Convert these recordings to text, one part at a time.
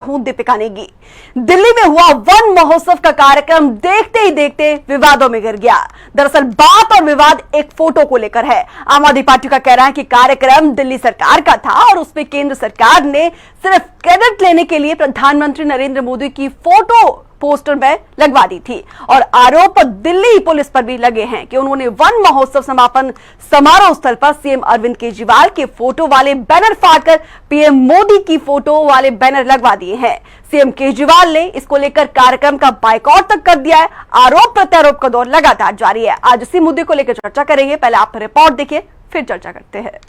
हूं दीपिका नेगी। दिल्ली में हुआ वन महोत्सव का कार्यक्रम देखते ही देखते विवादों में गिर गया। दरअसल बात और विवाद एक फोटो को लेकर है। आम आदमी पार्टी का कहना है कि कार्यक्रम दिल्ली सरकार का था और उसमें केंद्र सरकार ने सिर्फ क्रेडिट लेने के लिए प्रधानमंत्री नरेंद्र मोदी की फोटो पोस्टर में लगवा दी थी और आरोप दिल्ली पुलिस पर भी लगे हैं कि उन्होंने वन महोत्सव समापन समारोह स्थल पर सीएम अरविंद केजरीवाल के फोटो वाले बैनर फाड़कर पीएम मोदी की फोटो वाले बैनर लगवा दिए हैं। सीएम केजरीवाल ने इसको लेकर कार्यक्रम का बायकॉट तक कर दिया है। आरोप प्रत्यारोप का दौर लगातार जारी है। आज इसी मुद्दे को लेकर चर्चा करेंगे। पहले आप रिपोर्ट देखिए, फिर चर्चा करते हैं।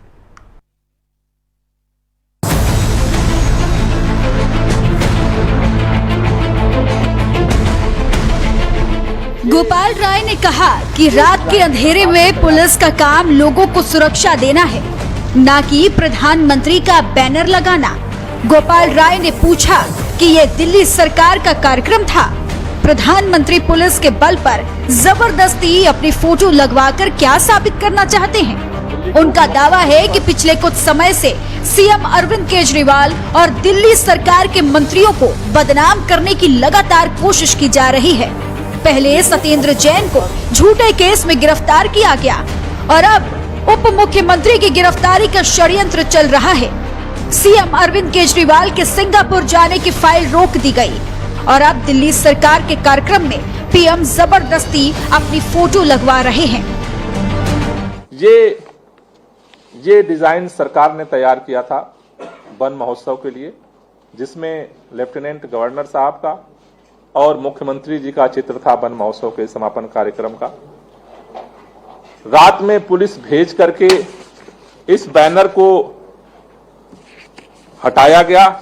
गोपाल राय ने कहा कि रात के अंधेरे में पुलिस का काम लोगों को सुरक्षा देना है, न कि प्रधानमंत्री का बैनर लगाना। गोपाल राय ने पूछा कि ये दिल्ली सरकार का कार्यक्रम था, प्रधानमंत्री पुलिस के बल पर जबरदस्ती अपनी फोटो लगवाकर क्या साबित करना चाहते हैं। उनका दावा है कि पिछले कुछ समय से सीएम अरविंद केजरीवाल और दिल्ली सरकार के मंत्रियों को बदनाम करने की लगातार कोशिश की जा रही है। पहले सत्येंद्र जैन को झूठे केस में गिरफ्तार किया गया और अब उप मुख्यमंत्री की गिरफ्तारी का षड्यंत्र चल रहा है। सीएम अरविंद केजरीवाल के सिंगापुर जाने की फाइल रोक दी गई और अब दिल्ली सरकार के कार्यक्रम में पीएम जबरदस्ती अपनी फोटो लगवा रहे हैं। ये डिजाइन सरकार ने तैयार किया था वन महोत्सव के लिए, जिसमें लेफ्टिनेंट गवर्नर साहब का और मुख्यमंत्री जी का चित्र था वन महोत्सव के समापन कार्यक्रम का। रात में पुलिस भेज करके इस बैनर को हटाया गया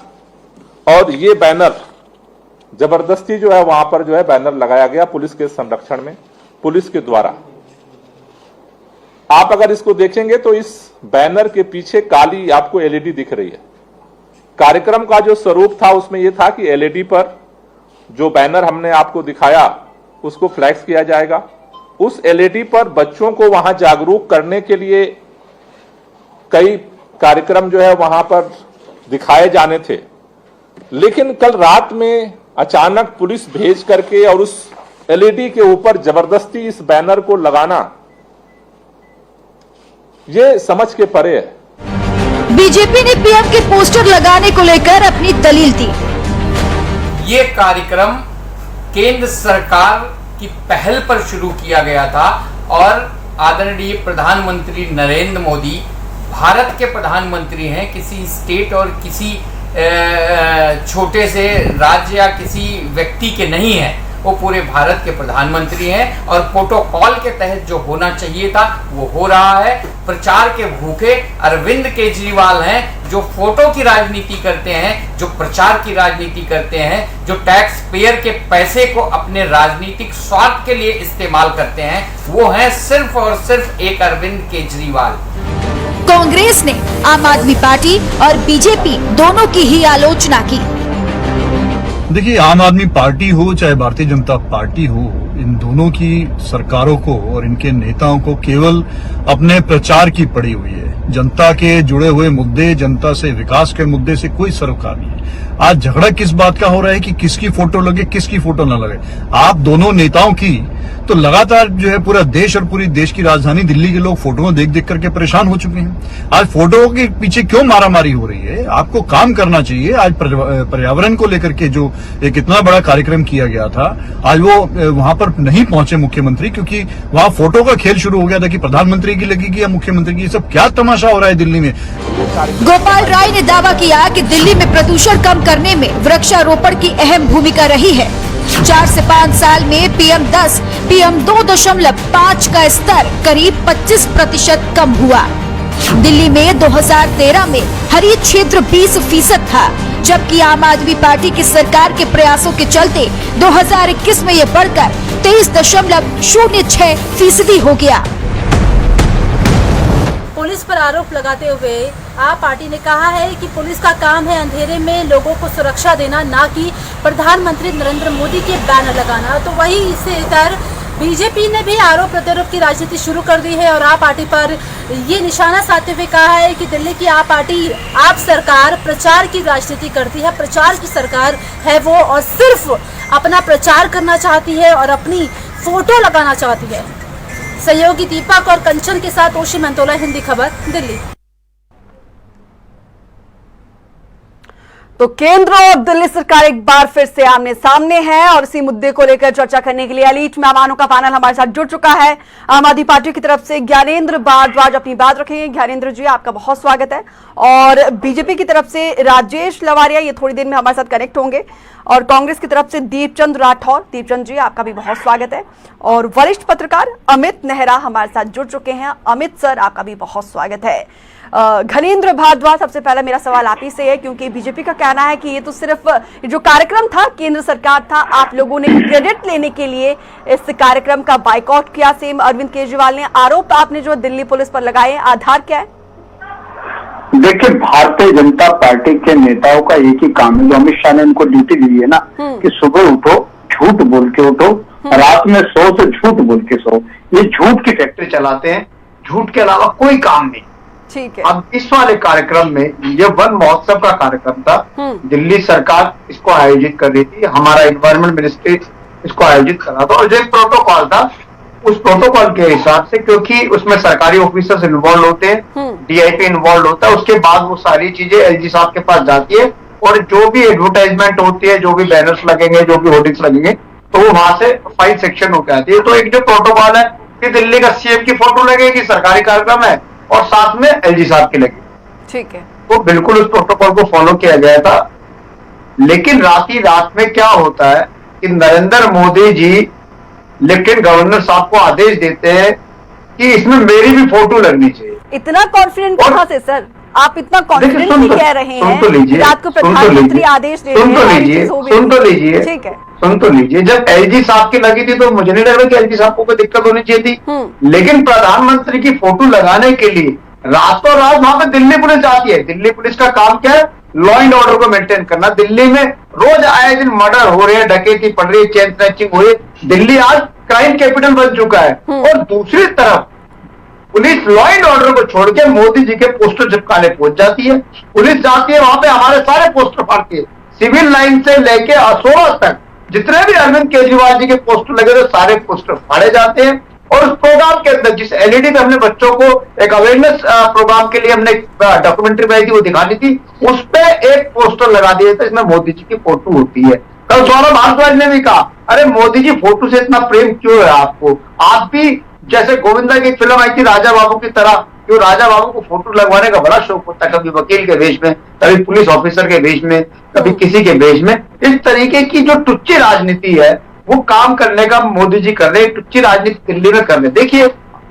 और ये बैनर जबरदस्ती जो है वहां पर जो है बैनर लगाया गया पुलिस के संरक्षण में, पुलिस के द्वारा। आप अगर इसको देखेंगे तो इस बैनर के पीछे काली आपको एलईडी दिख रही है। कार्यक्रम का जो स्वरूप था उसमें यह था कि एलईडी पर जो बैनर हमने आपको दिखाया उसको फ्लैक्स किया जाएगा। उस एलईडी पर बच्चों को वहां जागरूक करने के लिए कई कार्यक्रम जो है वहां पर दिखाए जाने थे, लेकिन कल रात में अचानक पुलिस भेज करके और उस एलईडी के ऊपर जबरदस्ती इस बैनर को लगाना, ये समझ के परे है। बीजेपी ने पीएम के पोस्टर लगाने को लेकर अपनी दलील दी। ये कार्यक्रम केंद्र सरकार की पहल पर शुरू किया गया था और आदरणीय प्रधानमंत्री नरेंद्र मोदी भारत के प्रधानमंत्री हैं, किसी स्टेट और किसी छोटे से राज्य या किसी व्यक्ति के नहीं हैं। वो पूरे भारत के प्रधानमंत्री हैं और प्रोटोकॉल के तहत जो होना चाहिए था वो हो रहा है। प्रचार के भूखे अरविंद केजरीवाल हैं, जो फोटो की राजनीति करते हैं, जो प्रचार की राजनीति करते हैं, जो टैक्स पेयर के पैसे को अपने राजनीतिक स्वार्थ के लिए इस्तेमाल करते हैं, वो हैं सिर्फ और सिर्फ एक अरविंद केजरीवाल। कांग्रेस ने आम आदमी पार्टी और बीजेपी दोनों की ही आलोचना की। देखिए, आम आदमी पार्टी हो चाहे भारतीय जनता पार्टी हो, इन दोनों की सरकारों को और इनके नेताओं को केवल अपने प्रचार की पड़ी हुई है। जनता के जुड़े हुए मुद्दे, जनता से विकास के मुद्दे से कोई सरोकार नहीं है। आज झगड़ा किस बात का हो रहा है कि किसकी फोटो लगे किसकी फोटो न लगे। आप दोनों नेताओं की तो लगातार जो है पूरा देश और पूरी देश की राजधानी दिल्ली के लोग फोटो देख देख करके परेशान हो चुके हैं। आज फोटो के पीछे क्यों मारामारी हो रही है? आपको काम करना चाहिए। आज पर्यावरण को लेकर के जो एक इतना बड़ा कार्यक्रम किया गया था, आज वो वहां पर नहीं पहुंचे मुख्यमंत्री, क्योंकि वहां फोटो का खेल शुरू हो गया था कि प्रधानमंत्री की लगेगी या मुख्यमंत्री की। सब क्या तमाशा हो रहा है दिल्ली में। गोपाल राय ने दावा किया कि दिल्ली में प्रदूषण कम करने में वृक्षारोपण की अहम भूमिका रही है। 4 से 5 साल में PM 10, PM 2.5 का स्तर करीब 25% कम हुआ। दिल्ली में 2013 में हरित क्षेत्र 20% था, जबकि आम आदमी पार्टी की सरकार के प्रयासों के चलते 2021 में यह बढ़कर 23.06% हो गया। पुलिस पर आरोप लगाते हुए आप पार्टी ने कहा है कि पुलिस का काम है अंधेरे में लोगों को सुरक्षा देना, ना कि प्रधानमंत्री नरेंद्र मोदी के बैनर लगाना। तो वही इसे इधर बीजेपी ने भी आरोप प्रत्यारोप की राजनीति शुरू कर दी है और आप पार्टी पर ये निशाना साधते हुए कहा है कि दिल्ली की आप पार्टी, आप सरकार प्रचार की राजनीति करती है, प्रचार की सरकार है वो, और सिर्फ अपना प्रचार करना चाहती है और अपनी फोटो लगाना चाहती है। सहयोगी दीपक और कंचन के साथ ओशी मंतोला, हिंदी खबर, दिल्ली। तो केंद्र और दिल्ली सरकार एक बार फिर से आमने सामने है और इसी मुद्दे को लेकर चर्चा करने के लिए एलीट मेहमानों का पैनल हमारे साथ जुड़ चुका है। आम आदमी पार्टी की तरफ से ज्ञानेंद्र भारद्वाज अपनी बात रखेंगे। ज्ञानेंद्र जी, आपका बहुत स्वागत है। और बीजेपी की तरफ से राजेश लवारिया ये थोड़ी देर में हमारे साथ कनेक्ट होंगे। और कांग्रेस की तरफ से दीपचंद राठौर, दीपचंद जी आपका भी बहुत स्वागत है। और वरिष्ठ पत्रकार अमित नेहरा हमारे साथ जुड़ चुके हैं। अमित सर, आपका भी बहुत स्वागत है। ज्ञानेंद्र भारद्वाज, सबसे पहला मेरा सवाल आप ही से है, क्योंकि बीजेपी का कहना है कि ये तो सिर्फ जो कार्यक्रम था केंद्र सरकार था, आप लोगों ने क्रेडिट लेने के लिए इस कार्यक्रम का बाइकआउट किया। सेम अरविंद केजरीवाल ने आरोप आपने जो दिल्ली पुलिस पर लगाए, आधार क्या है? देखिए, भारतीय जनता पार्टी के नेताओं का एक ही काम है, जो अमित शाह ने उनको ड्यूटी दी है ना, कि सुबह उठो, झूठ बोल के उठो, रात में सो तो झूठ बोल के सो। ये झूठ की फैक्ट्री चलाते हैं, झूठ के अलावा कोई काम नहीं। ठीक है। अब इस वाले कार्यक्रम में, ये वन महोत्सव का कार्यक्रम था, दिल्ली सरकार इसको आयोजित कर रही थी, हमारा एनवायरमेंट मिनिस्ट्री इसको आयोजित कर रहा था, और जो एक प्रोटोकॉल था उस प्रोटोकॉल के हिसाब से, क्योंकि उसमें सरकारी ऑफिसर्स इन्वॉल्व होते हैं, डीआईपी इन्वॉल्व होता है, उसके बाद वो सारी चीजें एलजी साहब के पास जाती है और जो भी एडवर्टाइजमेंट होती है, जो भी बैनर्स लगेंगे, जो भी होर्डिंग्स लगेंगे, तो वो वहां से फाइल सेक्शन होकर आती है। तो एक जो प्रोटोकॉल है कि दिल्ली का सीएम की फोटो लगेगी, सरकारी कार्यक्रम है, और साथ में एलजी साहब की लगी। ठीक है। तो बिल्कुल उस प्रोटोकॉल को फॉलो किया गया था। लेकिन रात में क्या होता है कि नरेंद्र मोदी जी लेफ्टिनेंट गवर्नर साहब को आदेश देते हैं कि इसमें मेरी भी फोटो लगनी चाहिए। इतना कॉन्फिडेंट कहां से सर? आप इतना कॉन्फिडेंट कह रहे हैं? सुन तो लीजिए, रात को प्रधानमंत्री आदेश दे रहे हैं, सुन तो लीजिए, ठीक है, सुन तो लीजिए। जब एलजी साहब की लगी थी तो मुझे नहीं लग रहा कि एलजी साहब को कोई दिक्कत होनी चाहिए थी, लेकिन प्रधानमंत्री की फोटो लगाने के लिए रातों रात वहां पे दिल्ली पुलिस आती है। दिल्ली पुलिस का काम क्या है? लॉ एंड ऑर्डर को मेंटेन करना। दिल्ली में रोज आए दिन मर्डर हो रहे हैं, डकैती पड़ रही है, चेन स्नैचिंग हो रही है। दिल्ली आज क्राइम कैपिटल बन चुका है। और दूसरी तरफ पुलिस लॉ एंड ऑर्डर को छोड़ के मोदी जी के पोस्टर चिपकाने पहुंच जाती है। पुलिस जाती है वहां पे, हमारे सारे पोस्टर फाड़ती है, सिविल लाइन से लेके असोरा तक जितने भी अरविंद केजरीवाल जी के पोस्टर लगे थे सारे पोस्टर फाड़े जाते हैं। और उस प्रोग्राम के अंदर जिस एलईडी पे हमने बच्चों को एक अवेयरनेस प्रोग्राम के लिए हमने डॉक्यूमेंट्री बनाई थी, वो दिखानी थी, उस पे एक पोस्टर लगा दिया था, इसमें मोदी जी की फोटो होती है। कल सौरभ भारद्वाज ने भी कहा, अरे मोदी जी फोटो से इतना प्रेम क्यों है आपको? आप भी जैसे गोविंदा की फिल्म आई थी राजा बाबू की तरह, क्यों राजा बाबू को फोटो लगवाने का बड़ा शौक होता है, कभी वकील के वेश में, कभी पुलिस ऑफिसर के वेश में, कभी किसी के वेश में। इस तरीके की जो टुच्ची राजनीति है वो काम करने का मोदी जी कर रहे हैं, टुच्ची राजनीति दिल्ली में कर रहे हैं। देखिए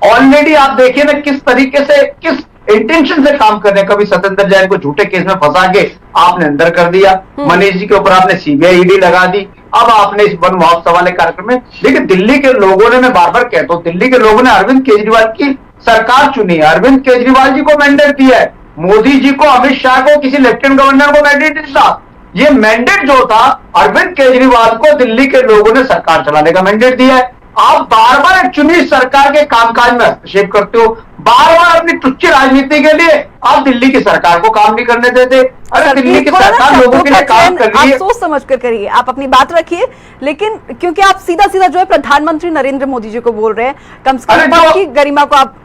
ऑलरेडी आप देखिए ना किस तरीके से, किस इंटेंशन से काम कर रहे हैं। कभी सत्येंद्र जैन को झूठे केस में फंसा के आपने अंदर कर दिया, मनीष जी के ऊपर आपने सीबीआई ईडी लगा दी, अब आपने इस वन महोत्सव वाले कार्यक्रम में। लेकिन दिल्ली के लोगों ने, मैं बार बार कहता हूं, दिल्ली के लोगों ने अरविंद केजरीवाल की सरकार चुनी है, अरविंद केजरीवाल जी को मैंडेट दिया है। मोदी जी को, अमित शाह को, किसी लेफ्टिनेंट गवर्नर को मैंडेट नहीं था। ये मैंडेट जो था अरविंद केजरीवाल को दिल्ली के लोगों ने सरकार चलाने का मैंडेट दिया है। आप बार बार एक चुनी सरकार के कामकाज में हस्तक्षेप करते हो, बार बार अपनी तुच्छ राजनीति के लिए आप दिल्ली की सरकार को काम नहीं करने देते। अरे दिल्ली की सरकार लोगों के लिए काम कर रही है। आप सोच समझ कर करिए, आप अपनी बात रखिए, लेकिन क्योंकि आप सीधा सीधा जो है प्रधानमंत्री नरेंद्र मोदी जी को बोल रहे हैं, कम से कम आपकी गरिमा को आप।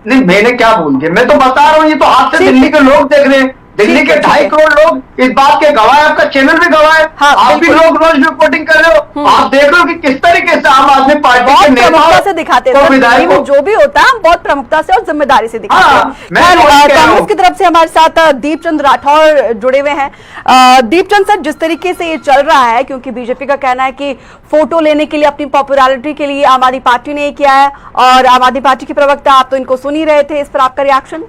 नहीं, मैंने क्या बोल दिया? मैं तो बता रहा हूँ, ये तो हाथ से दिल्ली के लोग देख रहे हैं, दिल्ली के 2.5 करोड़ लोग इस बात के गवाह है, आपका चैनल भी गवाह है। हाँ, आप भी लोग रोज रिपोर्टिंग कर रहे हो, आप देख रहे हो कि किस तरीके से आम आदमी पार्टी के नेता से दिखाते हैं, तो जो भी होता है बहुत प्रमुखता से और जिम्मेदारी से दिखाते हैं। कांग्रेस की तरफ से हमारे साथ दीपचंद राठौर जुड़े हुए हैं। दीपचंद सर, जिस तरीके से ये चल रहा है, क्योंकि बीजेपी का कहना है कि फोटो लेने के लिए, अपनी पॉपुलैरिटी के लिए आम आदमी पार्टी ने किया है, और आम आदमी पार्टी के प्रवक्ता, आप तो इनको सुन ही रहे थे, इस पर आपका रिएक्शन?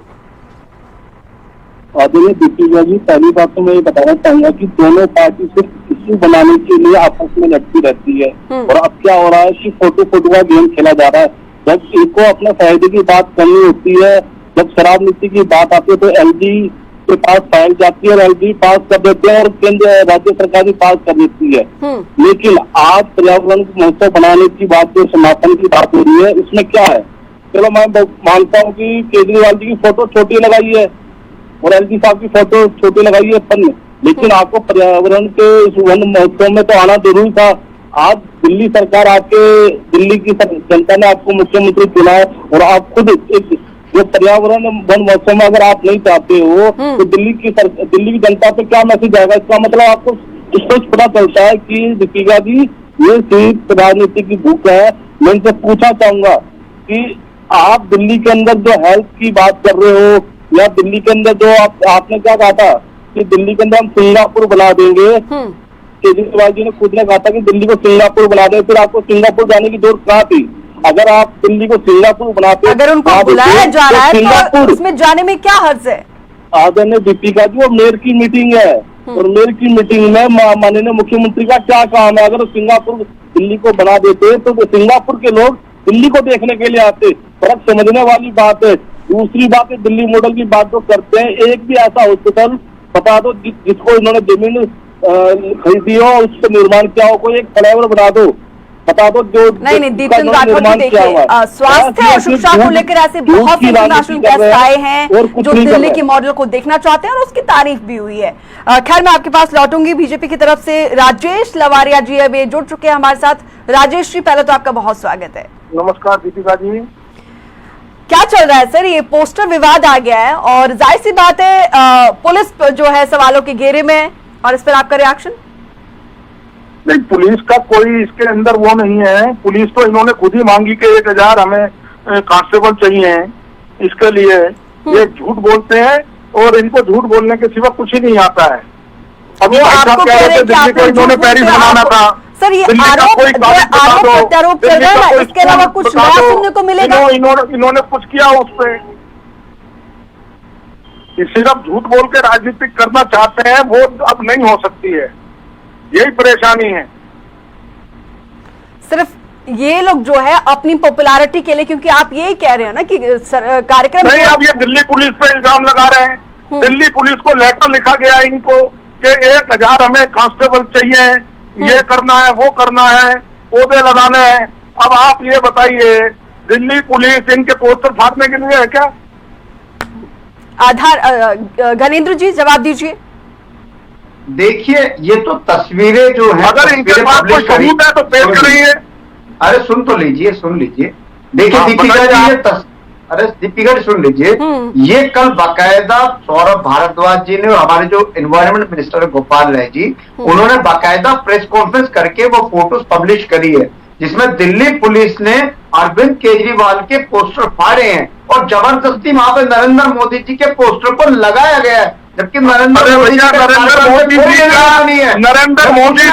आदरणीय दीपिका जी, पहली बात तो मैं ये बताना चाहूंगा कि दोनों पार्टी सिर्फ इश्यू बनाने के लिए आपस में लड़ती रहती है। और अब क्या हो रहा है कि फोटो का गेम खेला जा रहा है। जब इनको अपने फायदे की बात करनी होती है, जब शराब नीति की बात आती है, तो एलजी के पास फाइल जाती है और एलजी पास कर देते हैं और केंद्र राज्य सरकार भी पास कर देती है। लेकिन आज पर्यावरण महोत्सव बनाने की बात, जो समापन की बात हो रही है, उसमें क्या है? चलो मैं मानता हूँ कि केजरीवाल जी की फोटो छोटी लगाई है और एलजी साहब की फोटो छोटी लगाई है पन्ने, लेकिन आपको पर्यावरण के इस वन महोत्सव में तो आना जरूरी था। आज दिल्ली सरकार आके, दिल्ली की जनता ने आपको मुख्यमंत्री चुना है और आप खुद एक जो पर्यावरण वन महोत्सव में अगर आप नहीं चाहते हो तो दिल्ली की जनता पे क्या मैसेज आएगा? इसका मतलब आपको स्पष्ट पता चलता है कि दीपिका जी ये सिर्फ राजनीति की भूख है। मैं इनसे पूछना चाहूंगा कि आप दिल्ली के अंदर जो हेल्थ की बात कर रहे हो, या दिल्ली के अंदर जो आपने क्या कहा था कि दिल्ली के अंदर हम सिंगापुर बना देंगे, केजरीवाल जी ने खुद ने कहा था कि दिल्ली को सिंगापुर बना दें, फिर आपको सिंगापुर जाने की जरूरत कहाँ थी? अगर आप दिल्ली को सिंगापुर बनाते, अगर उनको बुलाया जा रहा है तो उसमें जाने में क्या हर्ज है? आदरणीय दीपिका जी, वो मेयर की मीटिंग है और मेयर की मीटिंग में माननीय मुख्यमंत्री का क्या काम है? अगर सिंगापुर दिल्ली को बना देते तो सिंगापुर के लोग दिल्ली को देखने के लिए आते। फर्क समझने वाली बात है। दूसरी बात है, दिल्ली मॉडल की बात जो करते हैं, एक भी ऐसा हॉस्पिटल बता दो जिसको इन्होंने जमीन खरीदी हो, उसका निर्माण किया हो, कोई एक फ्लाईओवर बना दो, बता दो जो नहीं दीपन राठौर जी, देखिए स्वास्थ्य और शिक्षा को लेकर ऐसे बहुत से इंटरनेशनल गेस्ट आए हैं जो दिल्ली की मॉडल को देखना चाहते हैं और उसकी तारीफ भी हुई है। खैर मैं आपके पास लौटूंगी। बीजेपी की तरफ से राजेश लवारिया जी अब जुड़ चुके हैं हमारे साथ। राजेश जी, पहले तो आपका बहुत स्वागत है। नमस्कार दीपिका जी। क्या चल रहा है सर? ये पोस्टर विवाद आ गया है और जाहिर सी बात है पुलिस जो है सवालों के घेरे में है, और इस पर आपका रिएक्शन? नहीं, पुलिस का कोई इसके अंदर वो नहीं है। पुलिस तो इन्होंने खुद ही मांगी कि 1000 हमें कांस्टेबल चाहिए। इसके लिए ये झूठ बोलते हैं और इनको झूठ बोलने के सिवा कुछ ही नहीं आता है। अभी आपको कह रहे हैं कि आपने इन्होंने पेरिस बनाना था सर, ये आरोप प्रत्यारोप चल रहा है, इसके अलावा कुछ नया सुनने को मिलेगा? इन्होंने कुछ किया उस पर? सिर्फ झूठ बोल के राजनीति करना चाहते हैं, वो अब नहीं हो सकती है। यही परेशानी है। सिर्फ ये लोग जो है अपनी पॉपुलैरिटी के लिए, क्योंकि आप यही कह रहे हैं ना कि कार्यक्रम नहीं, अब ये दिल्ली पुलिस पे इल्जाम लगा रहे हैं। दिल्ली पुलिस को लेटर लिखा गया इनको कि 1000 हमें कांस्टेबल चाहिए, ये करना है, वो करना है, पौधे लगाने हैं। अब आप ये बताइए, दिल्ली पुलिस इनके पोस्टर फाड़ने के लिए है क्या? आधार गणेंद्र जी जवाब दीजिए। देखिए, ये तो तस्वीरें जो है, अगर इनके पास कोई सबूत है तो पेश करिए। अरे सुन तो लीजिए, सुन लीजिए। देखिए दीपिका जी, अरे दीपिका जी सुन लीजिए, ये कल बाकायदा सौरभ भारद्वाज जी ने और हमारे जो एनवायरमेंट मिनिस्टर है गोपाल राय जी, उन्होंने बाकायदा प्रेस कॉन्फ्रेंस करके वो फोटोज पब्लिश करी है, जिसमें दिल्ली पुलिस ने अरविंद केजरीवाल के पोस्टर फाड़े हैं और जबरदस्ती वहां पर नरेंद्र मोदी जी के पोस्टर को लगाया गया है, जबकि नरेंद्र मोदी जी नरेंद्र मोदी जी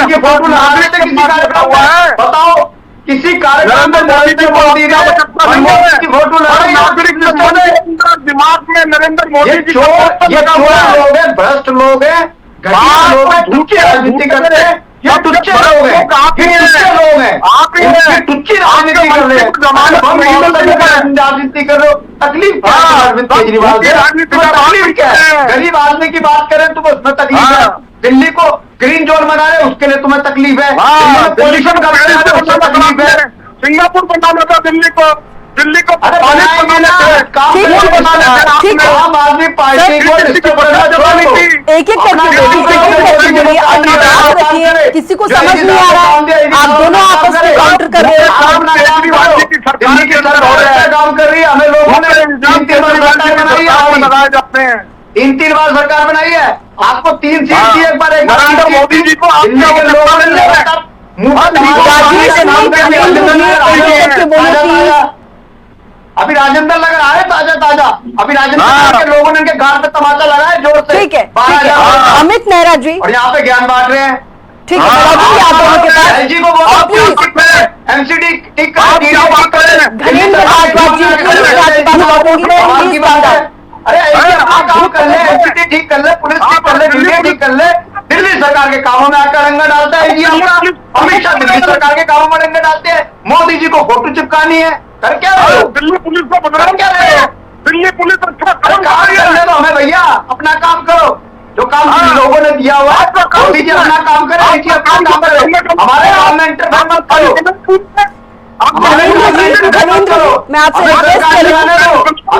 की फोटो लगा देते किसी कार्यक्रम में? बताओ, किसी कार्यक्रम में नरेंद्र मोदी की फोटो लगाई? दिमाग में नरेंद्र मोदी जी लोग हैं, भ्रष्ट लोग हैं, लोग हैं, झूठी राजनीति करते हैं, ये टुच्चे लोग हैं, टुच्चे लोग हैं, आप टुच्ची राजनीति कर रहे हैं, राजनीति कर रहे हो। तकलीफ क्या है अरविंद केजरीवाल? तकलीफ क्या है? गरीब आदमी की बात करें तो उसमें तकलीफ है। दिल्ली को ग्रीन जोन बना रहे उसके लिए तुम्हें तकलीफ है, पोल्यूशन का उसमें तकलीफ है। सिंगापुर बनाना था दिल्ली को, दिल्ली को आम आदमी पार्टी को एक एक करके किसी को समझ नहीं आ रहा है, आप दोनों आपस में काउंटर कर रहे हैं। दिल्ली की सरकार काम कर रही है, हमें लोगों ने 3 बार सरकार बनाई है, लगाए जाते हैं, 3 बार सरकार बनाई है, आपको 3 सीट दी, एक बार नरेंद्र मोदी जी को दिल्ली के लोगों ने अभी राजेंद्र नगर आए ताजा ताजा, अभी राजेंद्र नगर के लोगों ने उनके घर पे तमाचा लगाया जोर से। ठीक है, अमित नेहरा जी, और यहाँ पे ज्ञान बांट रहे हैं। ठीक है, एलजी को एमसीडी ठीक कर, अरे अपना काम कर ले, एमसीडी ठीक कर ले, पुलिस ठीक कर ले, मीडिया ठीक कर ले, दिल्ली सरकार के कामों में आकर रंगा डालता है जी। अपना हमेशा दिल्ली सरकार के कामों में रंगा डालते हैं। मोदी जी को फोटो चिपकानी है, कर क्या रहे हो? दिल्ली पुलिस को बदनाम क्या रहे हो? दिल्ली पुलिस अच्छा काम करने दो हमें भैया, अपना काम करो, जो काम लोगों ने दिया हुआ है वो कीजिए, अपना काम करें, अपना काम करें, हमारे काम में इंटरफेयर मत करो। मैं आपसे रिक्वेस्ट कर रही हूँ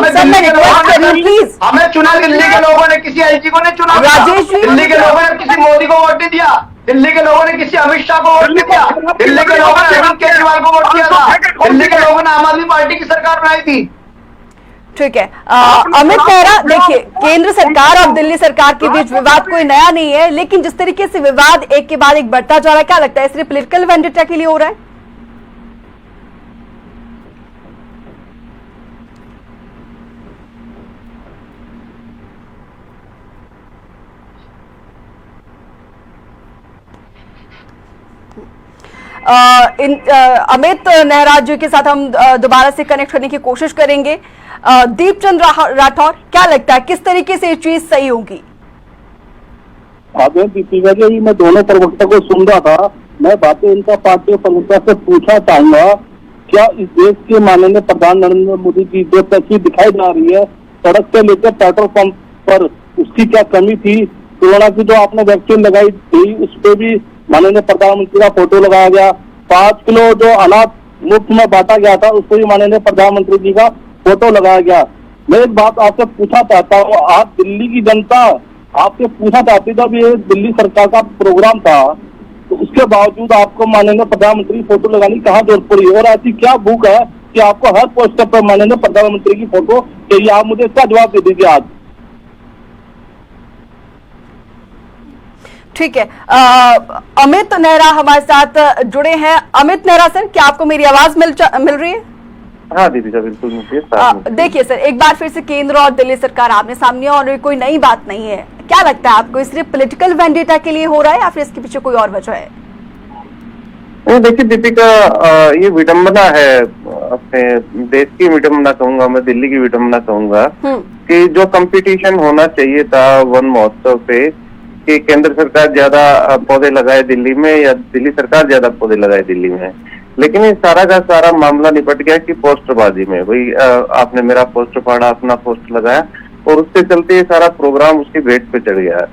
सर, मैं रिक्वेस्ट कर रही हूँ प्लीज। हमें चुना दिल्ली के लोगों ने, किसी एलजी को नहीं चुना। राजेश जी, दिल्ली के लोगों ने किसी मोदी को वोट नहीं दिया, दिल्ली के लोगों ने किसी अमित शाह को वोट नहीं दिया, दिल्ली के लोगों ने अरविंद केजरीवाल को वोट दिया था, दिल्ली के लोगों ने आम आदमी पार्टी की सरकार बनाई थी। ठीक है अमित नेहरा, देखिए केंद्र सरकार और दिल्ली सरकार के बीच विवाद कोई नया नहीं है, लेकिन जिस तरीके से विवाद एक के बाद एक बढ़ता जा रहा है, क्या लगता है सिर्फ पॉलिटिकल वेंडेटा के लिए हो रहा है? अमित नेहरा जी के साथ हम दोबारा से कनेक्ट करने की कोशिश करेंगे। दीपचंद राठौर, क्या लगता है किस तरीके से ये चीज सही होगी? दीपिका जी, मैं दोनों प्रवक्ता को सुन रहा था, मैं बातें इनका पार्टी प्रवक्ता से पूछना चाहूंगा, क्या इस देश के माननीय प्रधान नरेंद्र मोदी की जो तस्वीर दिखाई जा रही है सड़क से लेकर पेट्रोल पंप पर, उसकी क्या कमी थी? कोरोना की जो आपने वैक्सीन लगाई थी उस पर भी माननीय प्रधानमंत्री का फोटो लगाया गया, 5 किलो जो अनाज मुफ्त में बांटा गया था उस पर भी माननीय प्रधानमंत्री जी का फोटो लगाया गया। मैं एक बात आपसे पूछना चाहता हूँ, आप दिल्ली की जनता आपसे पूछना चाहती, जब ये दिल्ली सरकार का प्रोग्राम था तो उसके बावजूद आपको माननीय प्रधानमंत्री की फोटो लगाने की कहाँ जरूरत पड़ी, और ऐसी क्या भूख है कि आपको हर पोस्टर पर माननीय प्रधानमंत्री की फोटो चाहिए? आप मुझे इसका जवाब दे दीजिए आज। ठीक है, अमित नेहरा हमारे साथ जुड़े हैं। अमित नेहरा सर, क्या आपको मेरी आवाज मिल रही है? हाँ दीदी का बिल्कुल मुझे। देखिए सर, एक बार फिर से केंद्र और दिल्ली सरकार आमने सामने, और कोई नई बात नहीं है। क्या लगता है आपको, सिर्फ पॉलिटिकल वेंडेटा के लिए हो रहा है या फिर इसके पीछे कोई और वजह है? देखिए दीपिका, ये विडंबना है, अपने देश की विडंबना कहूंगा मैं, दिल्ली की विडंबना कहूंगा कि जो कंपटीशन होना चाहिए था वन महोत्सव पे कि केंद्र सरकार ज्यादा पौधे लगाए दिल्ली में या दिल्ली सरकार ज्यादा पौधे लगाए दिल्ली में, लेकिन ये सारा का सारा मामला निपट गया कि पोस्टरबाजी में। वही आपने मेरा पोस्टर फाड़ा, अपना पोस्टर लगाया, और उसके चलते ये सारा प्रोग्राम उसकी भेंट पे चढ़ गया।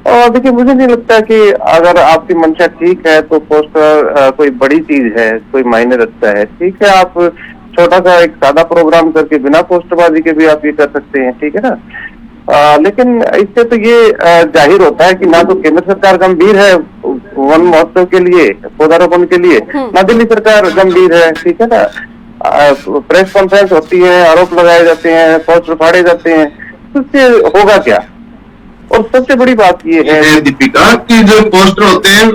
और देखिए, मुझे नहीं लगता कि अगर आपकी मंशा ठीक है तो पोस्टर कोई बड़ी चीज है, कोई मायने रखता है। ठीक है, आप छोटा सा एक सादा प्रोग्राम करके बिना पोस्टरबाजी के भी आप ये कर सकते हैं, ठीक है ना। लेकिन इससे तो ये जाहिर होता है कि ना तो केंद्र सरकार गंभीर है वन महोत्सव के लिए, पौधारोपण के लिए, ना दिल्ली सरकार गंभीर है, ठीक है ना। प्रेस कॉन्फ्रेंस होती है, आरोप लगाए जाते हैं, पोस्टर फाड़े जाते हैं, उससे होगा क्या? और सबसे बड़ी बात ये है दीपिका कि जो पोस्टर होते हैं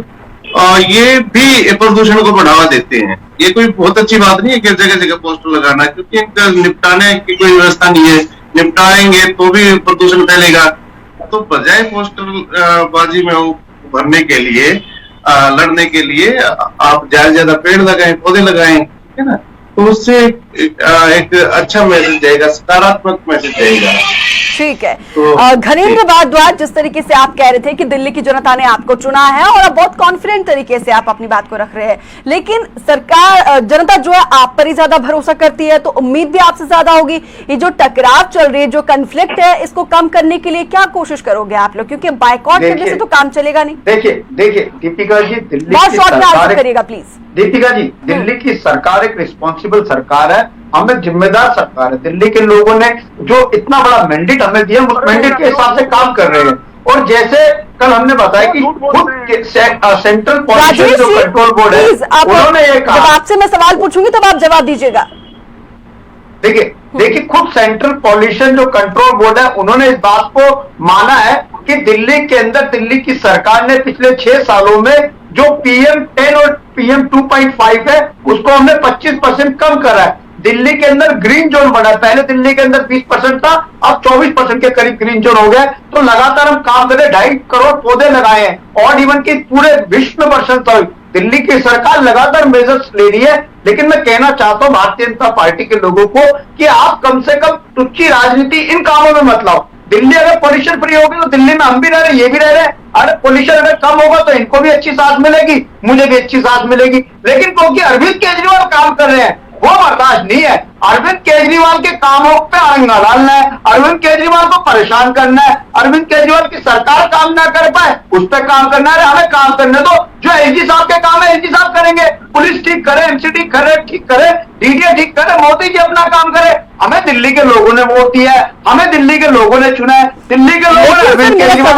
ये भी प्रदूषण को बढ़ावा देते हैं। ये कोई बहुत अच्छी बात नहीं है कि जगह जगह पोस्टर लगाना, क्योंकि इनका निपटाने की कोई व्यवस्था नहीं है। निपटाएंगे तो भी प्रदूषण फैलेगा। तो बजाय पोस्टर बाजी में भरने के लिए, लड़ने के लिए आप ज्यादा पेड़ लगाएं, पौधे लगाएं, ठीक है ना। तो उससे एक अच्छा मैसेज जाएगा, सकारात्मक मैसेज जाएगा। ठीक है, घनेंद्र भारद्वाज, जिस तरीके से आप कह रहे थे कि दिल्ली की जनता ने आपको चुना है और आप बहुत कॉन्फिडेंट तरीके से आप अपनी बात को रख रहे हैं, लेकिन सरकार, जनता जो है आप पर ही ज्यादा भरोसा करती है, तो उम्मीद भी आपसे ज्यादा होगी। ये जो टकराव चल रही है, जो कन्फ्लिक्ट है, इसको कम करने के लिए क्या कोशिश करोगे आप लोग? क्योंकि बाइकआउट करने से तो काम चलेगा नहीं। देखिए दीपिका जी, दिल्ली बहुत शॉर्ट में आंसर करिएगा प्लीज। दीपिका जी, दिल्ली की सरकार एक रिस्पॉन्सिबल सरकार है, हमें जिम्मेदार सरकार है। दिल्ली के लोगों ने जो इतना बड़ा मैंडेट हमें दिया, उस मैंडेट के हिसाब से काम कर रहे हैं। और जैसे कल हमने बताया कि खुद सेंट्रल पॉल्यूशन जो कंट्रोल बोर्ड है, उन्होंने ये कहा, जब आपसे मैं सवाल पूछूंगी तब आप जवाब दीजिएगा। देखिए खुद सेंट्रल पॉल्यूशन जो कंट्रोल बोर्ड है, उन्होंने इस बात को माना है कि दिल्ली के अंदर, दिल्ली की सरकार ने पिछले 6 सालों में जो PM10 और PM2.5 है, उसको हमने 25% कम करा है। दिल्ली के अंदर ग्रीन जोन बढ़ा है, पहले दिल्ली के अंदर 20% था, अब 24% के करीब ग्रीन जोन हो गया। तो लगातार हम काम कर रहे, 2.5 करोड़ पौधे लगाए हैं, और इवन की पूरे विश्व में वर्षा दिल्ली की सरकार लगातार मेजर्स ले रही है। लेकिन मैं कहना चाहता हूं भारतीय जनता पार्टी के लोगों को कि आप कम से कम तुच्छी राजनीति इन कामों में मत लाओ। दिल्ली अगर पोल्यूशन फ्री होगी तो दिल्ली में हम भी रह रहे हैं, ये भी रह रहे हैं। अरे पोल्यूशन अगर कम होगा तो इनको भी अच्छी सांस मिलेगी, मुझे भी अच्छी सांस मिलेगी। लेकिन क्योंकि अरविंद केजरीवाल काम कर रहे हैं, वो बर्दाश्त नहीं है। अरविंद केजरीवाल के कामों पे अड़ंगा डालना है, अरविंद केजरीवाल को परेशान करना है, अरविंद केजरीवाल की सरकार काम ना कर पाए उस पर काम करना है। हमें काम करने दो, जो एलजी साहब के काम है एलजी साहब करेंगे, पुलिस ठीक करे, एमसीडी ठीक करे, डीडीए ठीक करे, मोदी जी अपना काम करे। हमें दिल्ली के लोगों ने वोट दिया है, हमें दिल्ली के लोगों ने चुना है, दिल्ली के लोगों ने अरविंद केजरीवाल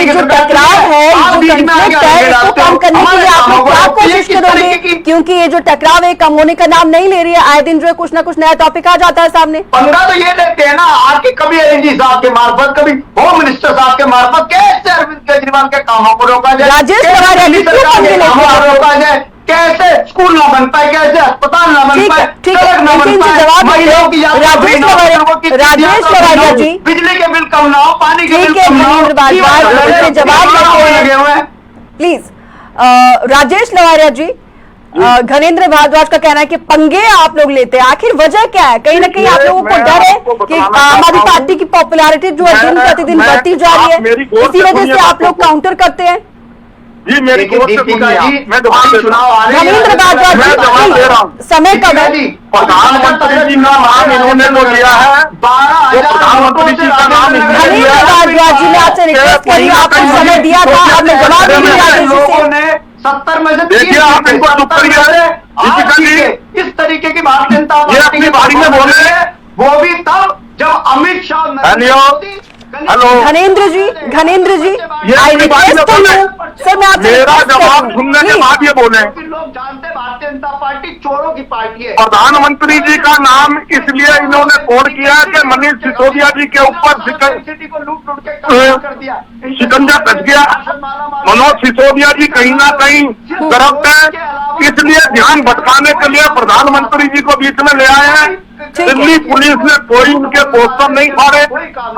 जो टकराव है, जो कॉन्फ्लिक्ट है, इसको कम करने के लिए आप लोग क्या कोशिश करोगे? क्योंकि ये जो टकराव है कम होने का नाम नहीं ले रही है, आए दिन जो है कुछ ना कुछ नया टॉपिक आ जाता है सामने। पंगा तो ये लेते हैं ना आके कभी एलजी साहब के मार्फत, कभी होम मिनिस्टर साहब के मार्फत, कैसे अरविंद केजरीवाल के कामों को रोका जाए, राजेश लवारिया जी सरकार के कामों को रोका जाए, कैसे स्कूल ना बन पाए, कैसे अस्पताल ना बन पाए, सड़क ना बन पाए, महिलाओं की राजेश लवारिया जी, बिजली के बिल कम ना हो, पानी के बिल कम ना हो, जवाब लगे हुए हैं। प्लीज राजेश लवारिया जी, घनेंद्र भारद्वाज का कहना है कि पंगे आप लोग लेते हैं, आखिर वजह क्या है? कहीं ना कहीं आप लोगों को डर है कि आम आदमी पार्टी की पॉपुलैरिटी जो है दिन प्रतिदिन बढ़ती जा रही है, इसी वजह से आप लोग काउंटर करते हैं। जी मेरी मैं चुनाव आ रहे हैं, घनेंद्र भारद्वाज समय कब है? प्रधानमंत्री जी का नाम इन्होंने तो लिया है, 12,000 जी का नाम घनेंद्र भारद्वाज जी ने आपसे रिक्वेस्ट करी, आपने समय दिया था, आपने जवाब नहीं दिया। लोगों ने 70 में से देखिए आप इनको चुप करिए, इस तरीके की भारतीय जनता पार्टी अपनी बारी में बोल रहे हैं, वो भी तब जब Amit Shah hello Ghanendra ji, I request to you sir, मैं आपसे मेरा जवाब सुनने के बाद ये बोले। लोग जानते भारतीय जनता पार्टी चोरों की पार्टी है। प्रधानमंत्री जी का नाम इसलिए इन्होंने फोन किया कि मनीष सिसोदिया जी के ऊपर सिटी को लूट के कर दिया, शिकंजा कस गया, मनोज सिसोदिया जी कहीं ना कहीं करप्ट है, इसलिए ध्यान भटकाने के लिए प्रधानमंत्री जी को बीच में ले आए हैं। दिल्ली पुलिस ने कोई उनके पोस्टर नहीं फाड़े,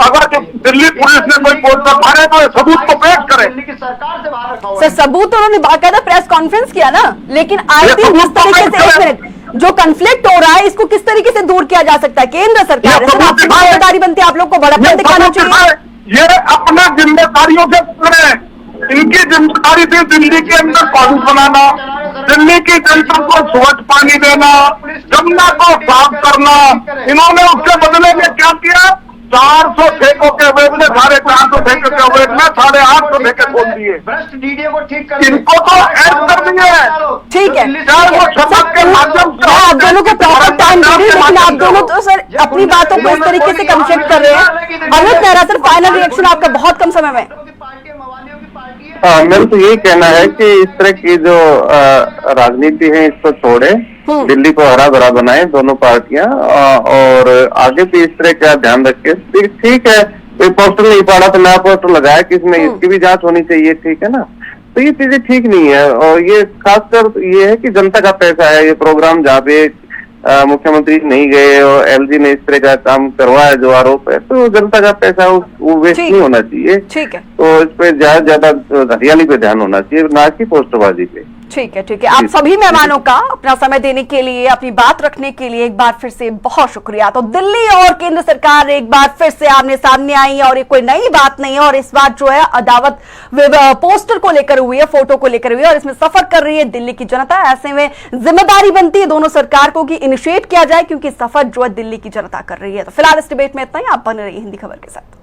अगर दिल्ली पुलिस ने कोई पोस्टर फाड़े तो सबूत को पेश करें। सर सबूत उन्होंने बाकायदा प्रेस कॉन्फ्रेंस किया ना, लेकिन आए दिन जिस तरीके से, एक मिनट, जो कॉन्फ्लिक्ट हो रहा है इसको किस तरीके से दूर किया जा सकता है? केंद्र सरकार है, आपकी जिम्मेदारी बनती है, आप लोग को बड़प्पन दिखाना चाहिए। ये अपना जिम्मेदारियों से करें, इनकी जिम्मेदारी थी दिल्ली के अंदर कानून बनाना, दिल्ली की जनता को स्वच्छ पानी देना, गंगा को साफ करना। इन्होंने उसके बदले में क्या किया? 400 ठेकों के अवैध में 450 ठेके के अवैध में 850 ठेके खोल दिए। भ्रष्ट डीडीए को ठीक कर, इनको तो ऐड कर दिए। ठीक है, वो शपथ के माध्यम से आप दोनों को प्रॉपर टाइम दे रही हूँ, लेकिन आप दोनों तो सर अपनी बातों को इस तरीके से कंफ्लिक्ट कर रहे हैं। Amit Mehra sir, final reaction आपका बहुत कम समय में। मेरा तो यही कहना है कि इस तरह की जो राजनीति है इसको छोड़े, दिल्ली को हरा भरा बनाए दोनों पार्टियां, और आगे भी इस तरह का ध्यान रखे। ठीक है, कोई पोस्टर नहीं पड़ा तो नया पोस्टर लगाया किसने, इसकी भी जांच होनी चाहिए, ठीक है ना। तो ये चीजें ठीक नहीं है, और ये खासकर ये है कि जनता का पैसा है। ये प्रोग्राम जहाँ पे मुख्यमंत्री नहीं गए और एलजी ने इस तरह का काम करवाया जो आरोप है, तो जनता का पैसा वो वेस्ट नहीं होना चाहिए। ठीक है, तो इस पे ज्यादा हरियाली पे ध्यान होना चाहिए, ना कि पोस्टरबाजी पे। ठीक है, ठीक है। आप सभी मेहमानों का अपना समय देने के लिए, अपनी बात रखने के लिए एक बार फिर से बहुत शुक्रिया। तो दिल्ली और केंद्र सरकार एक बार फिर से आमने सामने आई है, और ये कोई नई बात नहीं है, और इस बात जो है अदावत पोस्टर को लेकर हुई है, फोटो को लेकर हुई है, और इसमें सफर कर रही है दिल्ली की जनता। ऐसे में जिम्मेदारी बनती है दोनों सरकार को कि इनिशिएट किया जाए, क्योंकि सफर जो है दिल्ली की जनता कर रही है। तो फिलहाल इस डिबेट में इतना ही। आप बने रहिए हिंदी खबर के साथ।